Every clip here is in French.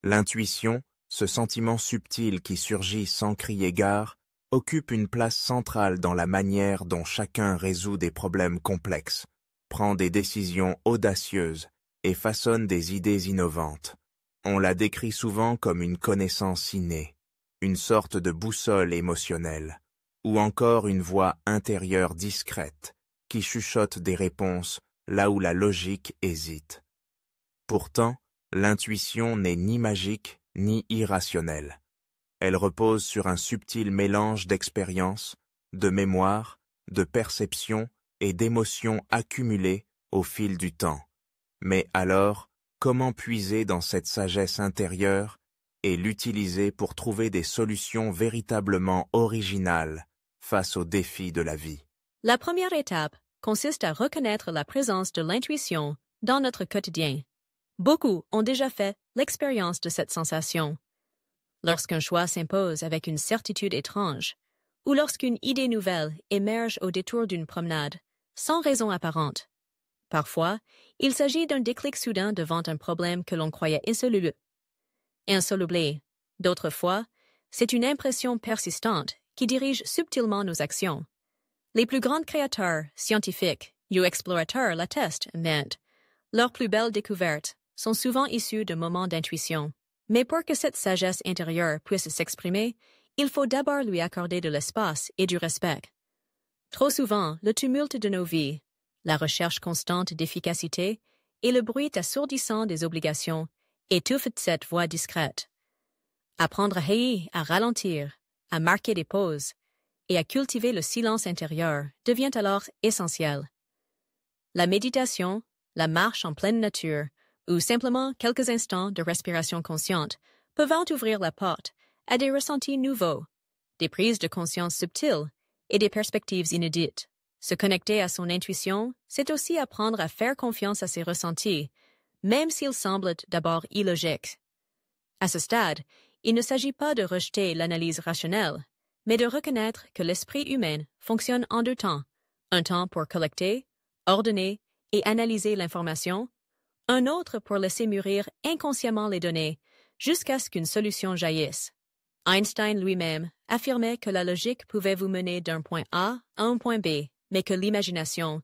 L'intuition, ce sentiment subtil qui surgit sans crier gare, occupe une place centrale dans la manière dont chacun résout des problèmes complexes, prend des décisions audacieuses et façonne des idées innovantes. On la décrit souvent comme une connaissance innée, une sorte de boussole émotionnelle, ou encore une voix intérieure discrète qui chuchote des réponses là où la logique hésite. Pourtant, l'intuition n'est ni magique ni irrationnelle. Elle repose sur un subtil mélange d'expérience, de mémoire, de perception et d'émotions accumulées au fil du temps. Mais alors, comment puiser dans cette sagesse intérieure et l'utiliser pour trouver des solutions véritablement originales face aux défis de la vie? La première étape consiste à reconnaître la présence de l'intuition dans notre quotidien. Beaucoup ont déjà fait l'expérience de cette sensation. Lorsqu'un choix s'impose avec une certitude étrange, ou lorsqu'une idée nouvelle émerge au détour d'une promenade, sans raison apparente. Parfois, il s'agit d'un déclic soudain devant un problème que l'on croyait insoluble. D'autres fois, c'est une impression persistante qui dirige subtilement nos actions. Les plus grands créateurs, scientifiques ou explorateurs l'attestent, mais leurs plus belles découvertes sont souvent issues de moments d'intuition. Mais pour que cette sagesse intérieure puisse s'exprimer, il faut d'abord lui accorder de l'espace et du respect. Trop souvent, le tumulte de nos vies, la recherche constante d'efficacité et le bruit assourdissant des obligations étouffent cette voix discrète. Apprendre à ralentir, à marquer des pauses et à cultiver le silence intérieur devient alors essentiel. La méditation, la marche en pleine nature, ou simplement quelques instants de respiration consciente peuvent ouvrir la porte à des ressentis nouveaux, des prises de conscience subtiles et des perspectives inédites. Se connecter à son intuition, c'est aussi apprendre à faire confiance à ses ressentis, même s'ils semblent d'abord illogiques. À ce stade, il ne s'agit pas de rejeter l'analyse rationnelle, mais de reconnaître que l'esprit humain fonctionne en deux temps, un temps pour collecter, ordonner et analyser l'information, un autre pour laisser mûrir inconsciemment les données jusqu'à ce qu'une solution jaillisse. Einstein lui-même affirmait que la logique pouvait vous mener d'un point A à un point B, mais que l'imagination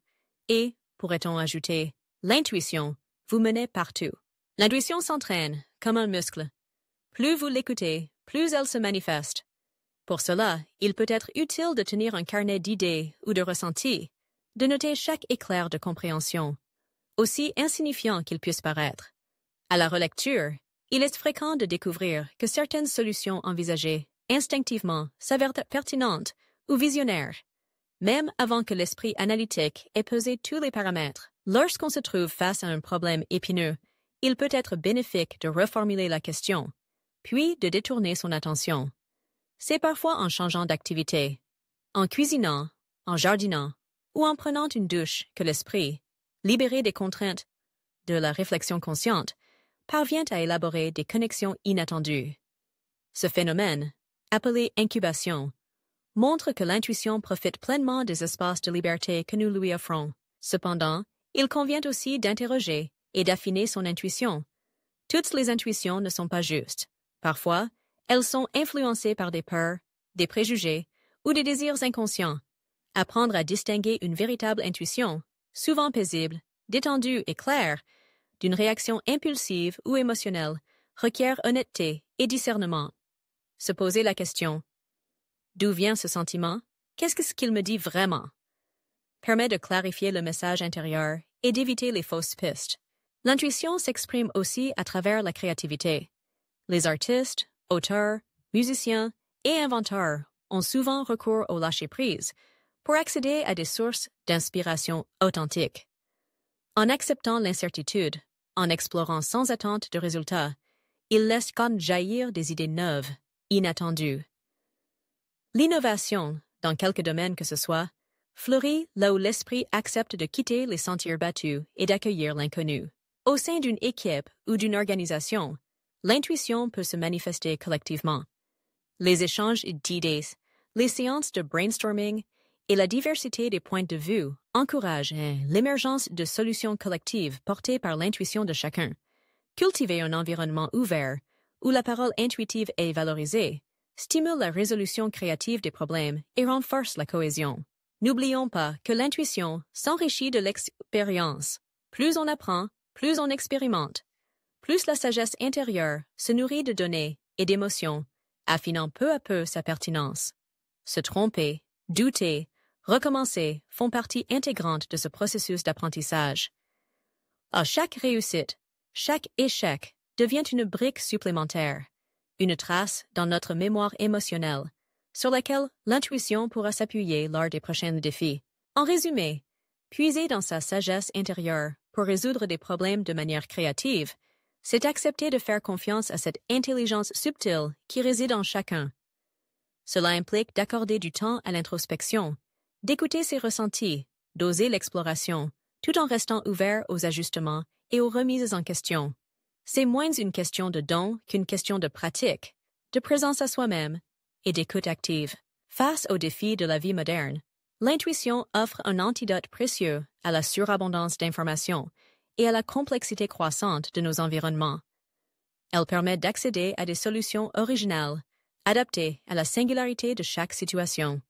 et, pourrait-on ajouter, l'intuition vous menait partout. L'intuition s'entraîne comme un muscle. Plus vous l'écoutez, plus elle se manifeste. Pour cela, il peut être utile de tenir un carnet d'idées ou de ressentis, de noter chaque éclair de compréhension, aussi insignifiant qu'il puisse paraître. À la relecture, il est fréquent de découvrir que certaines solutions envisagées instinctivement s'avèrent pertinentes ou visionnaires, même avant que l'esprit analytique ait pesé tous les paramètres. Lorsqu'on se trouve face à un problème épineux, il peut être bénéfique de reformuler la question, puis de détourner son attention. C'est parfois en changeant d'activité, en cuisinant, en jardinant ou en prenant une douche que l'esprit, libéré des contraintes de la réflexion consciente, parvient à élaborer des connexions inattendues. Ce phénomène, appelé incubation, montre que l'intuition profite pleinement des espaces de liberté que nous lui offrons. Cependant, il convient aussi d'interroger et d'affiner son intuition. Toutes les intuitions ne sont pas justes. Parfois, elles sont influencées par des peurs, des préjugés ou des désirs inconscients. Apprendre à distinguer une véritable intuition, souvent paisible, détendue et claire, d'une réaction impulsive ou émotionnelle, requiert honnêteté et discernement. Se poser la question « D'où vient ce sentiment? Qu'est-ce qu'il me dit vraiment ?» permet de clarifier le message intérieur et d'éviter les fausses pistes. L'intuition s'exprime aussi à travers la créativité. Les artistes, auteurs, musiciens et inventeurs ont souvent recours au lâcher-prise pour accéder à des sources d'inspiration authentiques. En acceptant l'incertitude, en explorant sans attente de résultats, ils laissent jaillir des idées neuves, inattendues. L'innovation, dans quelque domaine que ce soit, fleurit là où l'esprit accepte de quitter les sentiers battus et d'accueillir l'inconnu. Au sein d'une équipe ou d'une organisation, l'intuition peut se manifester collectivement. Les échanges d'idées, les séances de brainstorming et la diversité des points de vue encouragent l'émergence de solutions collectives portées par l'intuition de chacun. Cultiver un environnement ouvert, où la parole intuitive est valorisée, stimule la résolution créative des problèmes et renforce la cohésion. N'oublions pas que l'intuition s'enrichit de l'expérience. Plus on apprend, plus on expérimente. Plus la sagesse intérieure se nourrit de données et d'émotions, affinant peu à peu sa pertinence. Se tromper, douter, recommencer font partie intégrante de ce processus d'apprentissage. À chaque réussite, chaque échec devient une brique supplémentaire, une trace dans notre mémoire émotionnelle, sur laquelle l'intuition pourra s'appuyer lors des prochains défis. En résumé, puiser dans sa sagesse intérieure pour résoudre des problèmes de manière créative, c'est accepter de faire confiance à cette intelligence subtile qui réside en chacun. Cela implique d'accorder du temps à l'introspection, d'écouter ses ressentis, d'oser l'exploration, tout en restant ouvert aux ajustements et aux remises en question. C'est moins une question de don qu'une question de pratique, de présence à soi-même et d'écoute active. Face aux défis de la vie moderne, l'intuition offre un antidote précieux à la surabondance d'informations et à la complexité croissante de nos environnements. Elle permet d'accéder à des solutions originales, adaptées à la singularité de chaque situation.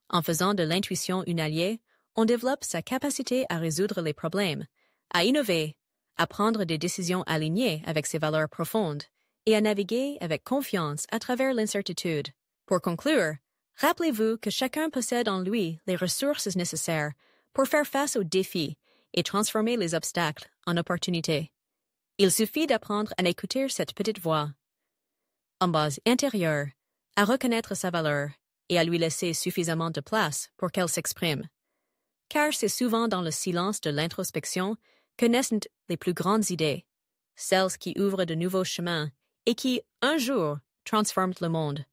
En faisant de l'intuition une alliée, on développe sa capacité à résoudre les problèmes, à innover, à prendre des décisions alignées avec ses valeurs profondes et à naviguer avec confiance à travers l'incertitude. Pour conclure, rappelez-vous que chacun possède en lui les ressources nécessaires pour faire face aux défis et transformer les obstacles en opportunités. Il suffit d'apprendre à écouter cette petite voix, en base intérieure, à reconnaître sa valeur et à lui laisser suffisamment de place pour qu'elle s'exprime. Car c'est souvent dans le silence de l'introspection que naissent les plus grandes idées, celles qui ouvrent de nouveaux chemins et qui, un jour, transforment le monde.